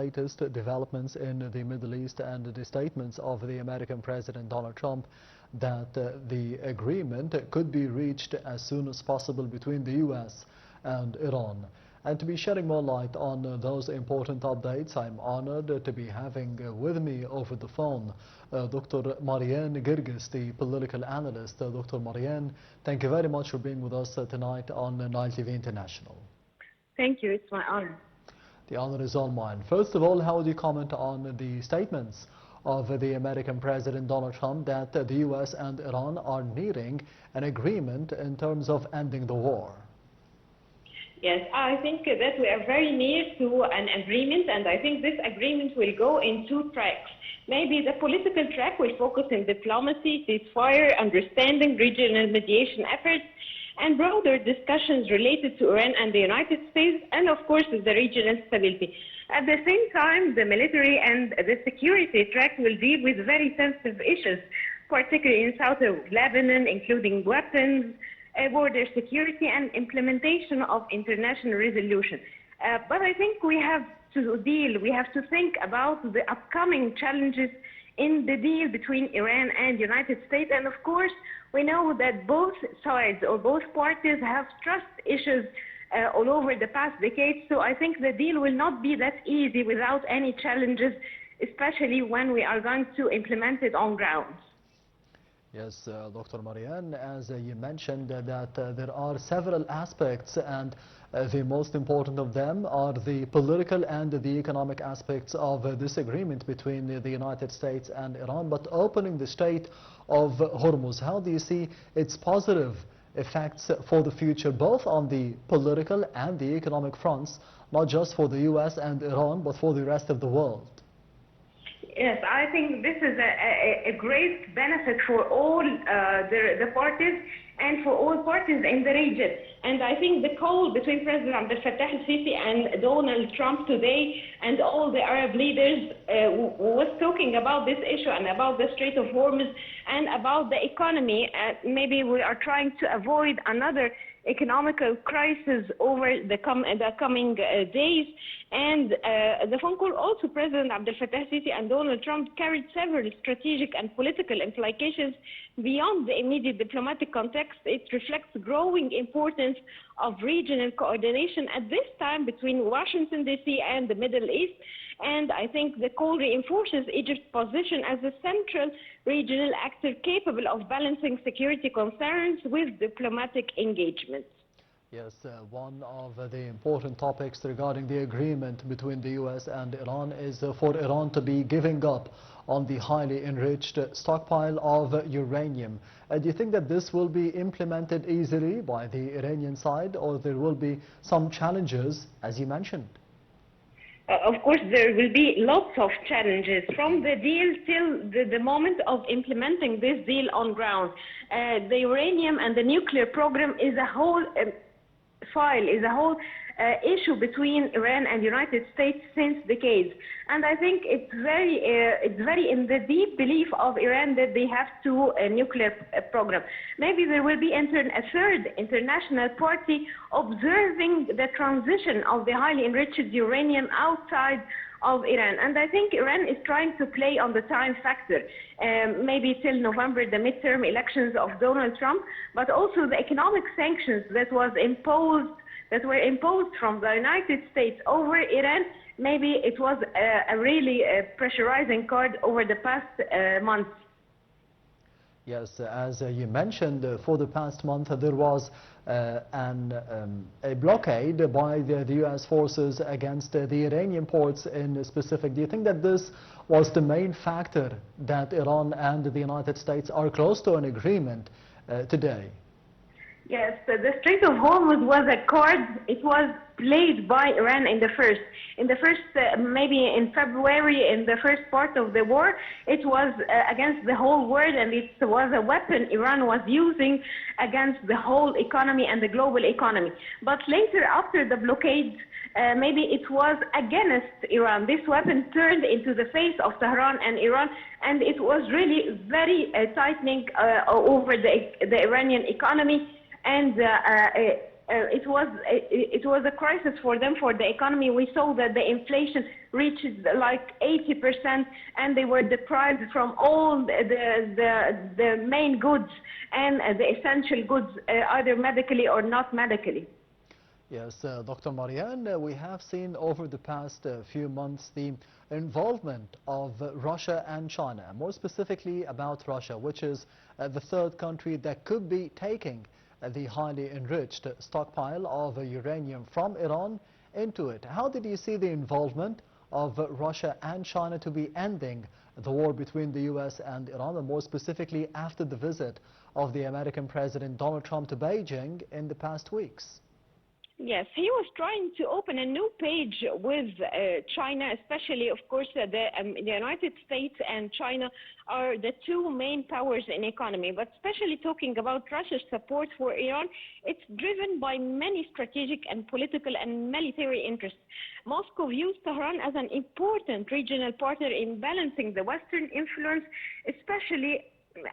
latest developments in the Middle East and the statements of the American President Donald Trump that the agreement could be reached as soon as possible between the U.S. and Iran. And to be shedding more light on those important updates, I'm honored to be having with me over the phone Dr. Marian Gerges, the political analyst. Dr. Marian, thank you very much for being with us tonight on Nile TV International. Thank you. It's my honor. The honor is all mine. First of all, how would you comment on the statements of the American President Donald Trump that the U.S. and Iran are nearing an agreement in terms of ending the war? Yes, I think that we are very near to an agreement, and I think this agreement will go in two tracks. Maybe the political track will focus on diplomacy, ceasefire, understanding, regional mediation efforts, and broader discussions related to Iran and the United States, and of course the regional stability. At the same time, the military and the security track will deal with very sensitive issues, particularly in south of Lebanon, including weapons, border security, and implementation of international resolution. But I think we have to think about the upcoming challenges in the deal between Iran and United States. And of course, we know that both sides or both parties have trust issues all over the past decades. So I think the deal will not be that easy without any challenges, especially when we are going to implement it on ground. Yes, Dr. Marian, as you mentioned that there are several aspects, and the most important of them are the political and the economic aspects of this agreement between the United States and Iran. But opening the Strait of Hormuz, how do you see its positive effects for the future, both on the political and the economic fronts, not just for the U.S. and Iran, but for the rest of the world? Yes, I think this is a great benefit for all the parties and for all parties in the region. And I think the call between President Abdel Fattah al-Sisi and Donald Trump today and all the Arab leaders was talking about this issue and about the Strait of Hormuz and about the economy. Maybe we are trying to avoid another economical crisis over the coming days. And the phone call also, President Abdel Fattah al-Sisi and Donald Trump carried several strategic and political implications beyond the immediate diplomatic context. It reflects growing importance of regional coordination at this time between Washington, D.C. and the Middle East. And I think the call reinforces Egypt's position as a central regional actor capable of balancing security concerns with diplomatic engagement. Yes, one of the important topics regarding the agreement between the U.S. and Iran is for Iran to be giving up on the highly enriched stockpile of uranium. Do you think that this will be implemented easily by the Iranian side, or there will be some challenges, as you mentioned? Of course, there will be lots of challenges from the deal till the moment of implementing this deal on ground. The uranium and the nuclear program is a whole issue between Iran and the United States since decades. And I think it's very in the deep belief of Iran that they have a nuclear program. Maybe there will be a third international party observing the transition of the highly enriched uranium outside of Iran. And I think Iran is trying to play on the time factor, maybe till November, the midterm elections of Donald Trump, but also the economic sanctions that were imposed from the United States over Iran. Maybe it was a really pressurizing card over the past months. Yes, as you mentioned, for the past month there was a blockade by the U.S. forces against the Iranian ports in specific. Do you think that this was the main factor that Iran and the United States are close to an agreement today? Yes, the Strait of Hormuz was a card. It was played by Iran maybe in February, in the first part of the war. It was against the whole world, and it was a weapon Iran was using against the whole economy and the global economy. But later, after the blockade, maybe it was against Iran. This weapon turned into the face of Tehran and Iran, and it was really very tightening over the Iranian economy. And it was a crisis for them, for the economy. We saw that the inflation reached like 80%, and they were deprived from all the main goods and the essential goods, either medically or not medically. Yes, Dr. Marian, we have seen over the past few months the involvement of Russia and China, more specifically about Russia, which is the third country that could be taking the highly enriched stockpile of uranium from Iran into it. How did you see the involvement of Russia and China to be ending the war between the U.S. and Iran, and more specifically after the visit of the American President Donald Trump to Beijing in the past weeks? Yes, he was trying to open a new page with China, especially, of course, the United States and China are the two main powers in economy. But especially talking about Russia's support for Iran, it's driven by many strategic and political and military interests. Moscow views Tehran as an important regional partner in balancing the Western influence, especially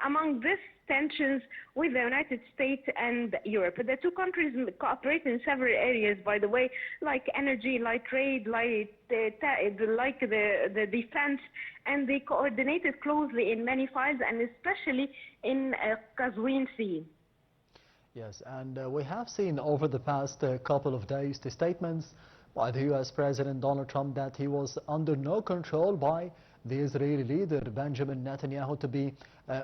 among these tensions with the United States and Europe. The two countries cooperate in several areas, by the way, like energy, like trade, like the defense, and they coordinated closely in many files, and especially in Caspian Sea. Yes, and we have seen over the past couple of days the statements by the U.S. President Donald Trump that he was under no control by the Israeli leader Benjamin Netanyahu to be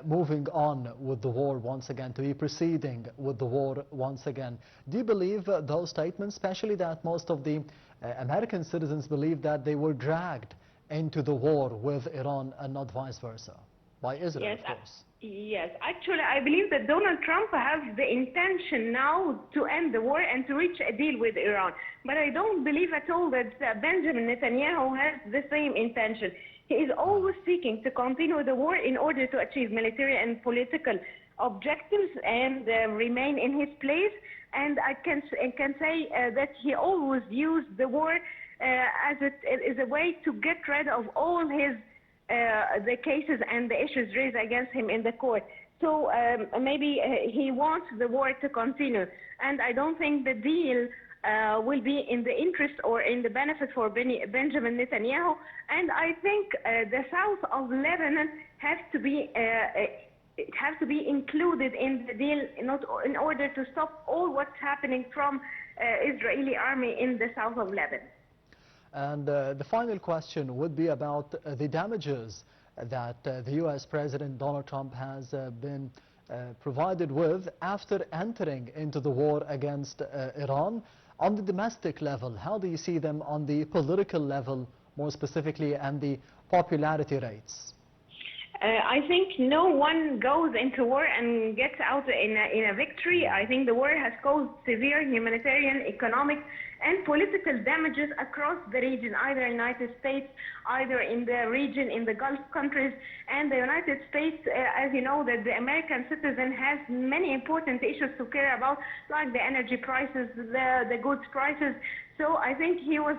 moving on with the war once again, to be proceeding with the war once again. Do you believe those statements, especially that most of the American citizens believe that they were dragged into the war with Iran and not vice versa, by Israel, yes, of course? Yes, actually I believe that Donald Trump has the intention now to end the war and to reach a deal with Iran. But I don't believe at all that Benjamin Netanyahu has the same intention. He is always seeking to continue the war in order to achieve military and political objectives and remain in his place. And I can say that he always used the war as a way to get rid of all his the cases and the issues raised against him in the court. So maybe he wants the war to continue. And I don't think the deal will be in the interest or in the benefit for Benjamin Netanyahu. And I think the south of Lebanon has to be included in the deal in order to stop all what's happening from Israeli army in the south of Lebanon. And the final question would be about the damages that the U.S. President Donald Trump has been provided with after entering into the war against Iran. On the domestic level, how do you see them on the political level, more specifically, and the popularity rates? I think no one goes into war and gets out in a victory. I think the war has caused severe humanitarian, economic, and political damages across the region, either in the United States, either in the region, in the Gulf countries. And the United States, as you know, that the American citizen has many important issues to care about, like the energy prices, the goods prices. So I think he was,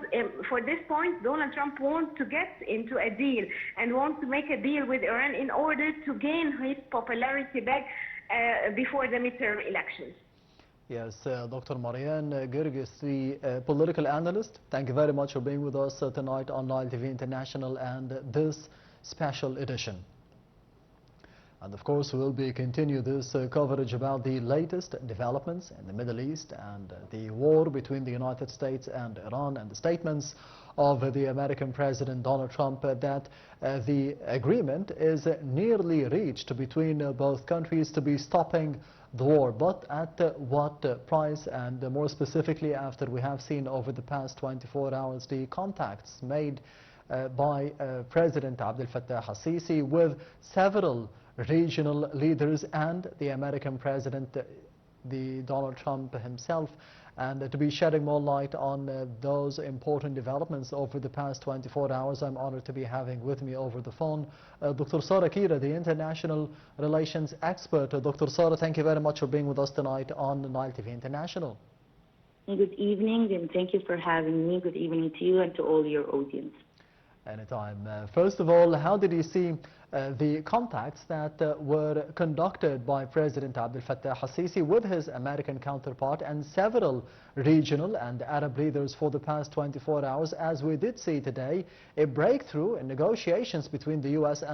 for this point, Donald Trump wants to get into a deal and wants to make a deal with Iran in order to gain his popularity back before the midterm elections. Yes, Dr. Marian Gerges, the political analyst, thank you very much for being with us tonight on Nile TV International and this special edition. And of course, we will be continue this coverage about the latest developments in the Middle East and the war between the United States and Iran, and the statements of the American President Donald Trump that the agreement is nearly reached between both countries to be stopping the war, but at what price, and more specifically after we have seen over the past 24 hours the contacts made by President Abdel Fattah al-Sisi with several regional leaders and the American President, the Donald Trump himself, and to be shedding more light on those important developments over the past 24 hours. I'm honored to be having with me over the phone Dr. Sara Kira, the international relations expert. Dr. Sara, thank you very much for being with us tonight on Nile TV International. Good evening, and thank you for having me. Good evening to you and to all your audience. Anytime. First of all, how did you see the contacts that were conducted by President Abdel Fattah al-Sisi with his American counterpart and several regional and Arab leaders for the past 24 hours, as we did see today a breakthrough in negotiations between the U.S. and